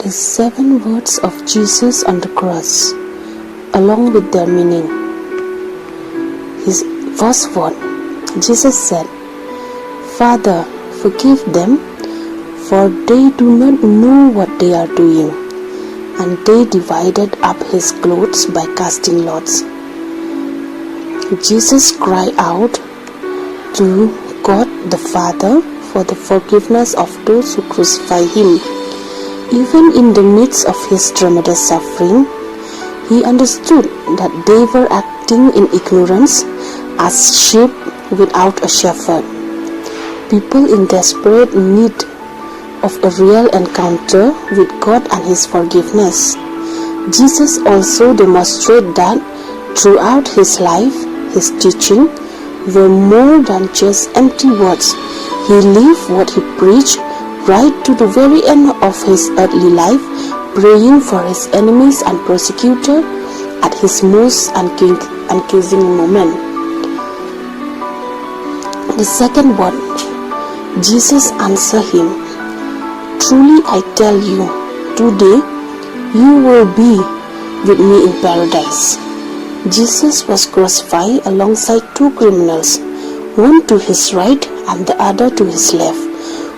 is 7 words of Jesus on the cross, along with their meaning. His first word, Jesus said, "Father, forgive them, for they do not know what they are doing." And they divided up his clothes by casting lots. Jesus cried out to God the Father for the forgiveness of those who crucify him. Even in the midst of his tremendous suffering, he understood that they were acting in ignorance as sheep without a shepherd. People in desperate need of a real encounter with God and his forgiveness. Jesus also demonstrated that throughout his life, his teaching were more than just empty words. He lived what he preached right to the very end of his earthly life, praying for his enemies and persecutors at his most accusing moment. The second word, Jesus answered him, "Truly I tell you, today you will be with me in paradise." Jesus was crucified alongside 2 criminals, one to his right and the other to his left.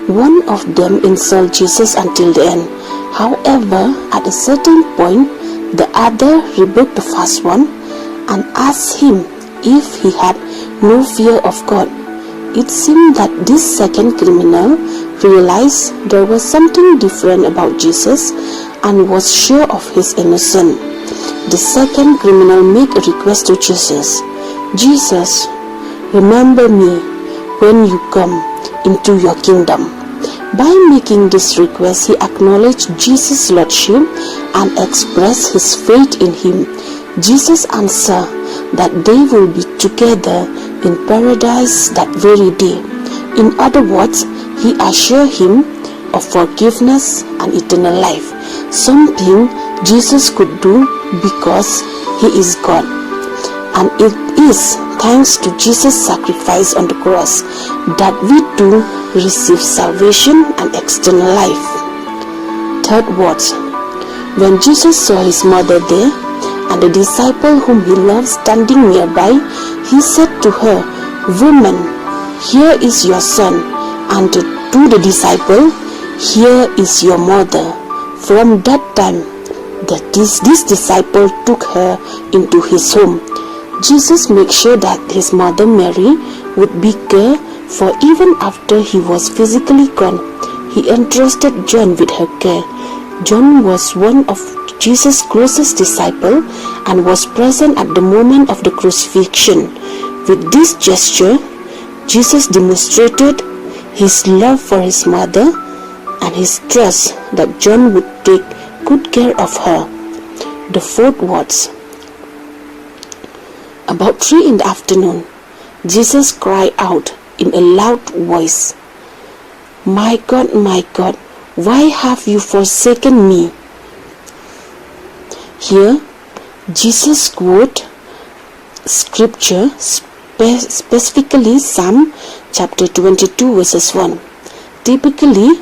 One of them insulted Jesus until the end. However, at a certain point, the other rebuked the first one and asked him if he had no fear of God. It seemed that this second criminal realized there was something different about Jesus and was sure of his innocence. The second criminal made a request to Jesus, "Jesus, remember me when you come into your kingdom." By making this request, he acknowledged Jesus' lordship and expressed his faith in him. Jesus answered that they will be together in paradise that very day. In other words, he assured him of forgiveness and eternal life, something Jesus could do because he is God. And it is thanks to Jesus' sacrifice on the cross that we too receive salvation and external life. Third word, when Jesus saw his mother there and the disciple whom he loved standing nearby, he said to her, "Woman, here is your son," and to the disciple, "Here is your mother." From that time, this disciple took her into his home. Jesus made sure that his mother Mary would be cared for even after he was physically gone. He entrusted John with her care. John was one of Jesus' closest disciples and was present at the moment of the crucifixion. With this gesture, Jesus demonstrated his love for his mother and his trust that John would take good care of her. The fourth words. About 3 in the afternoon, Jesus cried out in a loud voice, my God, why have you forsaken me?" Here, Jesus quoted scripture, specifically Psalm chapter 22 verses 1. Typically,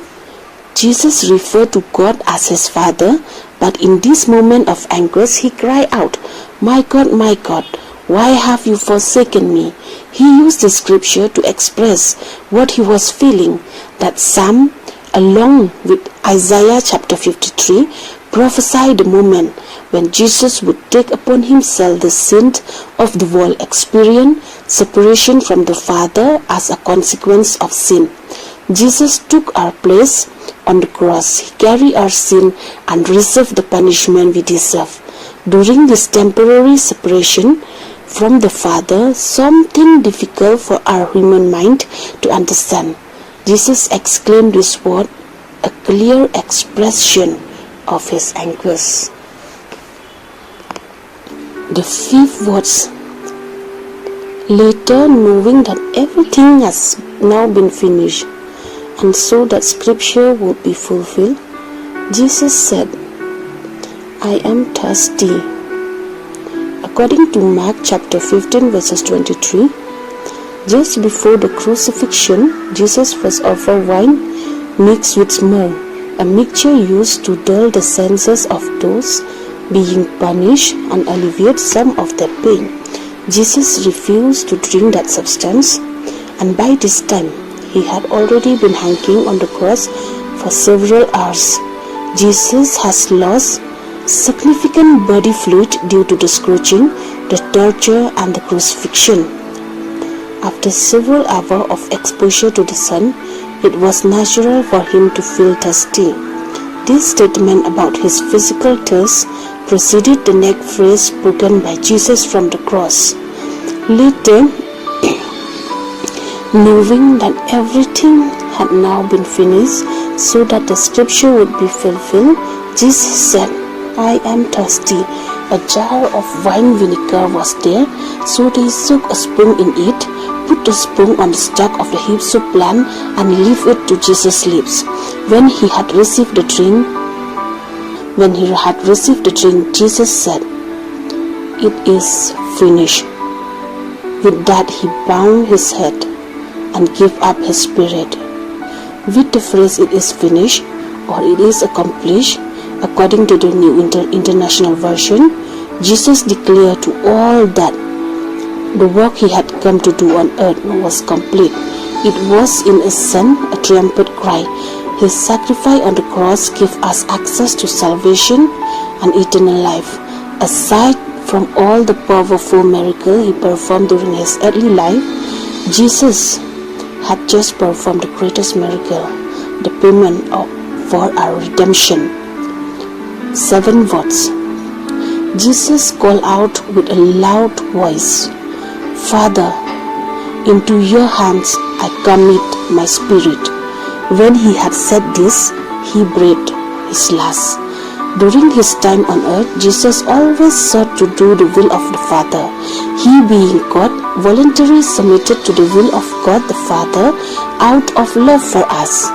Jesus referred to God as his Father, but in this moment of anguish, he cried out, my God, why have you forsaken me?" He used the scripture to express what he was feeling. That psalm, along with Isaiah chapter 53, prophesied the moment when Jesus would take upon himself the sin of the world, experience separation from the Father as a consequence of sin. Jesus took our place on the cross. He carried our sin and received the punishment we deserve. During this temporary separation from the Father, something difficult for our human mind to understand, Jesus exclaimed this word, a clear expression of his anguish. The fifth words. Later, knowing that everything has now been finished, and so that scripture would be fulfilled, Jesus said, "I am thirsty." According to Mark chapter 15 verses 23, just before the crucifixion, Jesus was offered wine mixed with myrrh. a mixture used to dull the senses of those being punished and alleviate some of their pain. Jesus refused to drink that substance, and by this time he had already been hanging on the cross for several hours. Jesus has lost significant body fluid due to the scourging, the torture, and the crucifixion. After several hours of exposure to the sun, it was natural for him to feel thirsty. This statement about his physical thirst preceded the next phrase spoken by Jesus from the cross. Later, knowing that everything had now been finished so that the scripture would be fulfilled, Jesus said, "I am thirsty." A jar of wine vinegar was there, so they took a spoon in it, put the spoon on the stalk of the hyssop plant, and left it to Jesus' lips. When he had received the drink, Jesus said, "It is finished." With that he bowed his head and gave up his spirit. With the phrase "it is finished" or "it is accomplished," according to the New International Version, Jesus declared to all that the work he had come to do on earth was complete. It was in a sense a triumphant cry. His sacrifice on the cross gave us access to salvation and eternal life. Aside from all the powerful miracles he performed during his earthly life, Jesus had just performed the greatest miracle, the payment for our redemption. 7 words. Jesus called out with a loud voice, "Father, into your hands I commit my spirit." When he had said this, he breathed his last. During his time on earth, Jesus always sought to do the will of the Father. He, being God, voluntarily submitted to the will of God the Father out of love for us.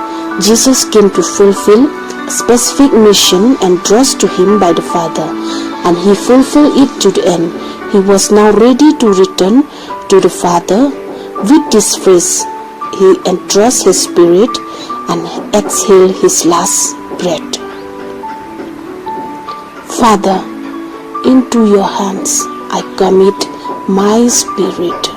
Jesus came to fulfill a specific mission entrusted to him by the Father, and he fulfilled it to the end. He was now ready to return to the Father. With this phrase, he entrusts his spirit and exhaled his last breath. "Father, into your hands I commit my spirit."